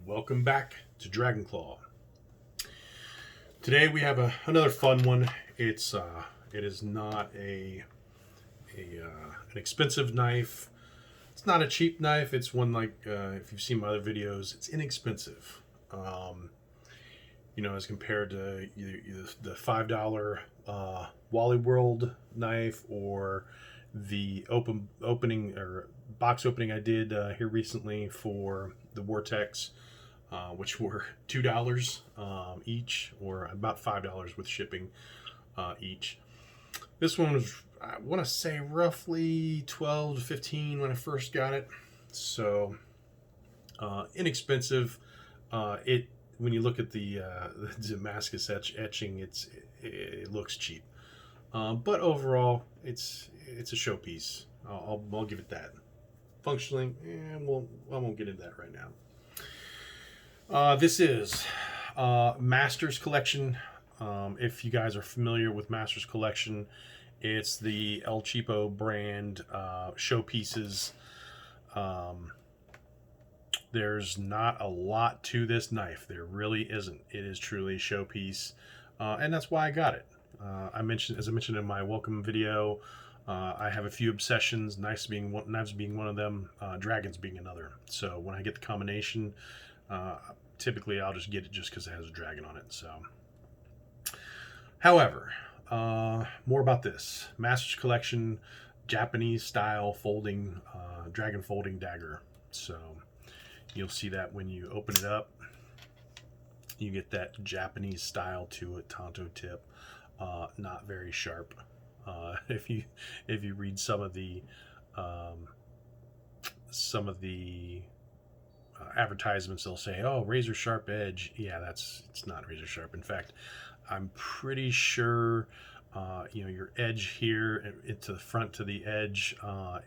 Welcome back to Dragonclaw. Today we have another fun one. It is not an expensive knife. It's not a cheap knife. It's one like if you've seen my other videos, it's inexpensive. As compared to either the $5 Wally World knife or the opening or box opening I did here recently for the Vortex, which were $2 each, or about $5 with shipping each. This one was, I want to say, roughly 12 to 15 when I first got it. So inexpensive. It When you look at the Damascus etching, it looks cheap. But overall, it's a showpiece. I'll give it that. Functionally, I won't get into that right now. This is Masters Collection. If you guys are familiar with Masters Collection, it's the El Cheapo brand showpieces. There's not a lot to this knife. There really isn't. It is truly a showpiece, and that's why I got it. As I mentioned in my welcome video, I have a few obsessions. Knives being one of them. Dragons being another. So when I get the combination, typically I'll just get it just because it has a dragon on it. So, however, more about this Masters Collection Japanese style folding dragon folding dagger. So you'll see that when you open it up, you get that Japanese style to it, tanto tip. Not very sharp. If you read some of the advertisements, they'll say, "Oh, razor sharp edge." Yeah, it's not razor sharp. In fact, I'm pretty sure your edge here to the front to the edge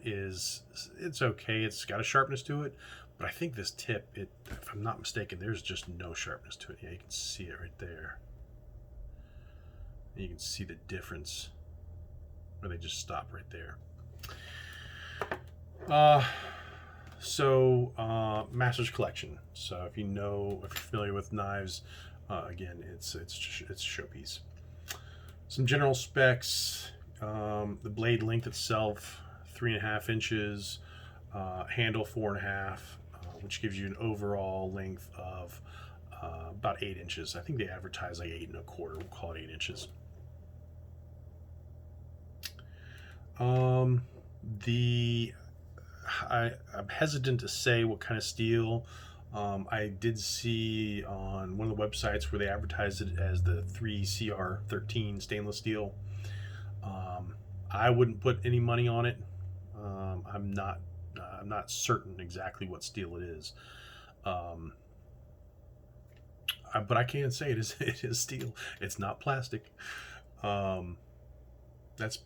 it's okay. It's got a sharpness to it, but I think this tip, if I'm not mistaken, there's just no sharpness to it. Yeah, you can see it right there. You can see the difference where they just stop right there. Masters Collection. So if you're familiar with knives, again, it's a showpiece. Some general specs: the blade length itself, 3.5 inches, handle 4.5, which gives you an overall length of about 8 inches. I think they advertise like 8 1/4. We'll call it 8 inches. I'm hesitant to say what kind of steel. I did see on one of the websites where they advertised it as the 3CR13 stainless steel. I wouldn't put any money on it. I'm not certain exactly what steel it is. But I can say it is steel. It's not plastic. That's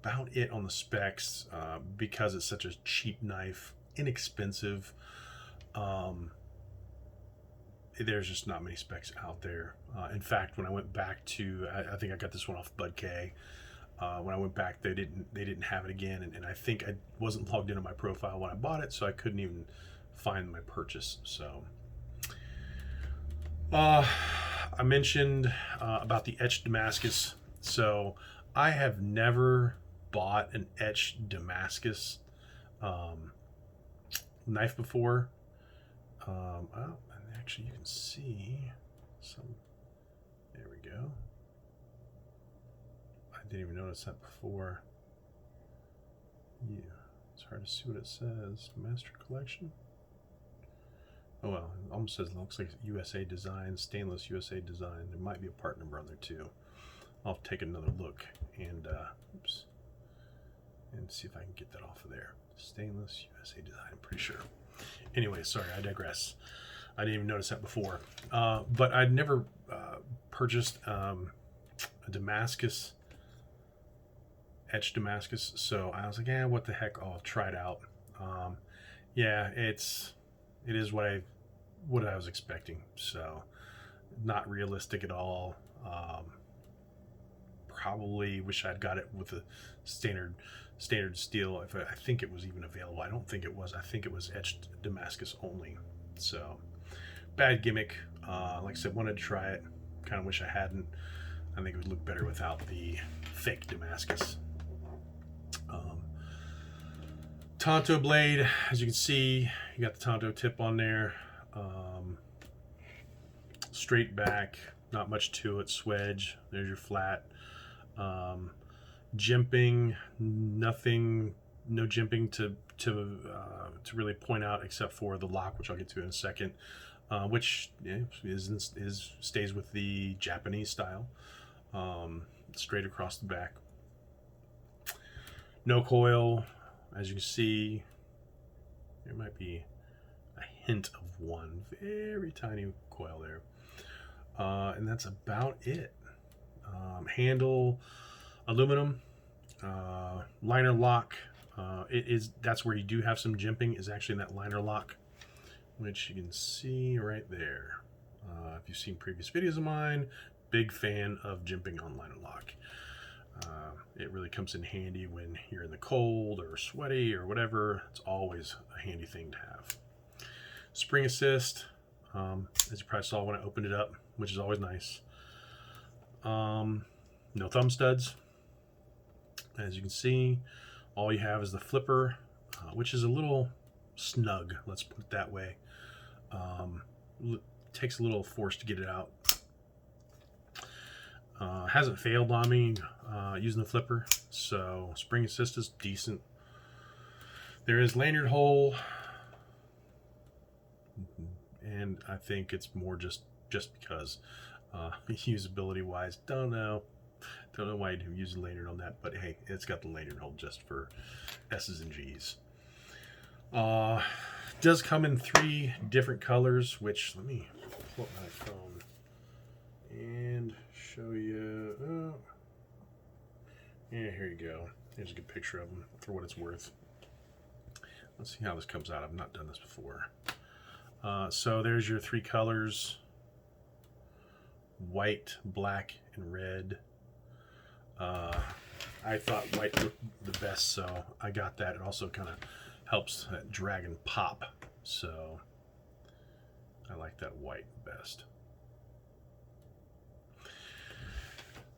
about it on the specs, because it's such a cheap knife, inexpensive. There's just not many specs out there. In fact, when I went back to, I think I got this one off Bud K. When I went back, they didn't have it again, and I think I wasn't logged into my profile when I bought it, so I couldn't even find my purchase. So, I mentioned about the etched Damascus. So I have never bought an etched Damascus knife before. Actually, you can see some. There we go. I didn't even notice that before. Yeah, it's hard to see what it says. Master Collection. Oh well, it almost says, it looks like USA Design, stainless USA Design. There might be a part number on there too. I'll take another look and see if I can get that off of there. Stainless USA Design, I'm pretty sure. Anyway, sorry, I digress. I didn't even notice that before. But I'd never purchased a Damascus, etched Damascus, so I was like, what the heck, I'll try it out. It is what I was expecting, so not realistic at all. Probably wish I'd got it with a standard steel. I think it was even available. I don't think it was. I think it was etched Damascus only. So Bad gimmick. Like I said, wanted to try it. Kind of wish I hadn't. I think it would look better without the fake Damascus. Tonto blade, as you can see, you got the Tonto tip on there. Straight back, not much to it. Swedge, there's your flat. Jimping, nothing, no jimping to really point out except for the lock, which I'll get to in a second, which stays with the Japanese style, straight across the back. No coil, as you can see. There might be a hint of one very tiny coil there, and that's about it. Handle, aluminum, liner lock. That's where you do have some jimping, is actually in that liner lock, which you can see right there. If you've seen previous videos of mine, big fan of jimping on liner lock. It really comes in handy when you're in the cold or sweaty or whatever. It's always a handy thing to have. Spring assist, as you probably saw when I opened it up, which is always nice. No thumb studs. As you can see, all you have is the flipper, which is a little snug, let's put it that way. Takes a little force to get it out. Hasn't failed on me using the flipper, so spring assist is decent. There is lanyard hole, and I think it's more just because usability wise, don't know why you'd use a lanyard on that, but hey, it's got the lanyard hole just for S's and G's. Does come in 3 different colors, which, let me pull up my phone and show you. Yeah, here you go. Here's a good picture of them for what it's worth. Let's see how this comes out. I've not done this before. So there's your 3 colors: white, black, and red. I thought white looked the best, so I got that. It also kind of helps that dragon pop, so I like that white best.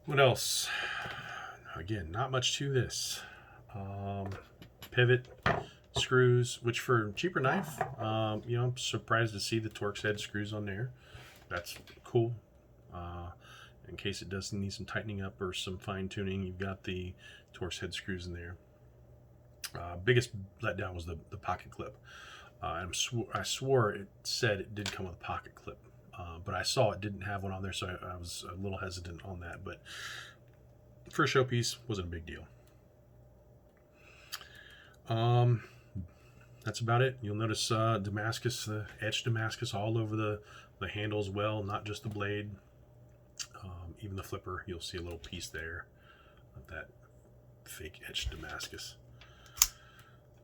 What else? Again, not much to this. Pivot screws, which for a cheaper knife, I'm surprised to see the Torx head screws on there. That's cool. In case it does need some tightening up or some fine tuning, you've got the Torx head screws in there. Biggest letdown was the pocket clip. I swore it said it did come with a pocket clip, but I saw it didn't have one on there, so I was a little hesitant on that. But for a showpiece, wasn't a big deal. That's about it. You'll notice Damascus, the etched Damascus all over the handle as well, not just the blade. Even the flipper, you'll see a little piece there of that fake etched Damascus.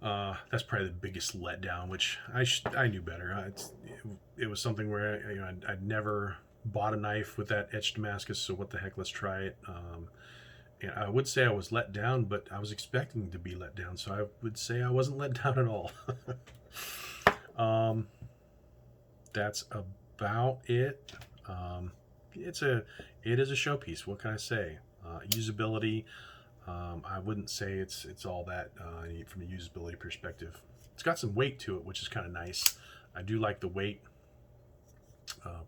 That's probably the biggest letdown, which I knew better. It was something where I'd never bought a knife with that etched Damascus, so what the heck, let's try it. And I would say I was let down, but I was expecting to be let down, so I would say I wasn't let down at all. That's about it. It is a showpiece. What can I say? Usability, I wouldn't say it's all that from a usability perspective. It's got some weight to it, which is kind of nice. I do like the weight,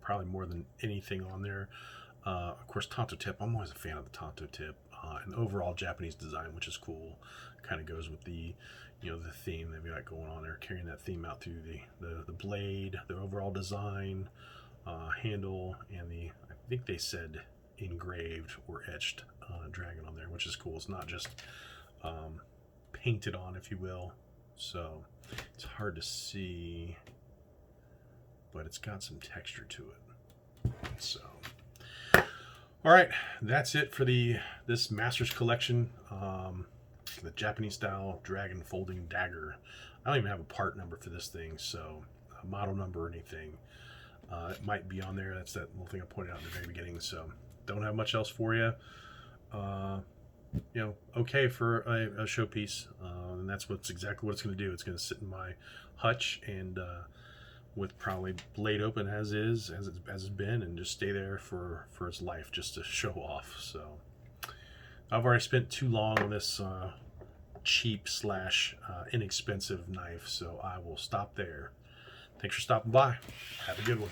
probably more than anything on there. Of course, Tonto tip. I'm always a fan of the Tonto tip, and the overall Japanese design, which is cool. Kind of goes with the the theme they've got going on there, carrying that theme out through the blade, the overall design, handle, and I think they said engraved or etched dragon on there, which is cool. It's not just painted on, if you will. So it's hard to see, but it's got some texture to it. So, all right, that's it for this Masters collection. The Japanese style dragon folding dagger. I don't even have a part number for this thing, so a model number or anything. It might be on there. That's that little thing I pointed out in the very beginning. So don't have much else for you. Okay for a showpiece, and that's exactly what it's going to do. It's going to sit in my hutch and with probably blade open as it's been, and just stay there for its life, just to show off. So I've already spent too long on this cheap slash inexpensive knife, so I will stop there. Thanks for stopping by. Have a good one.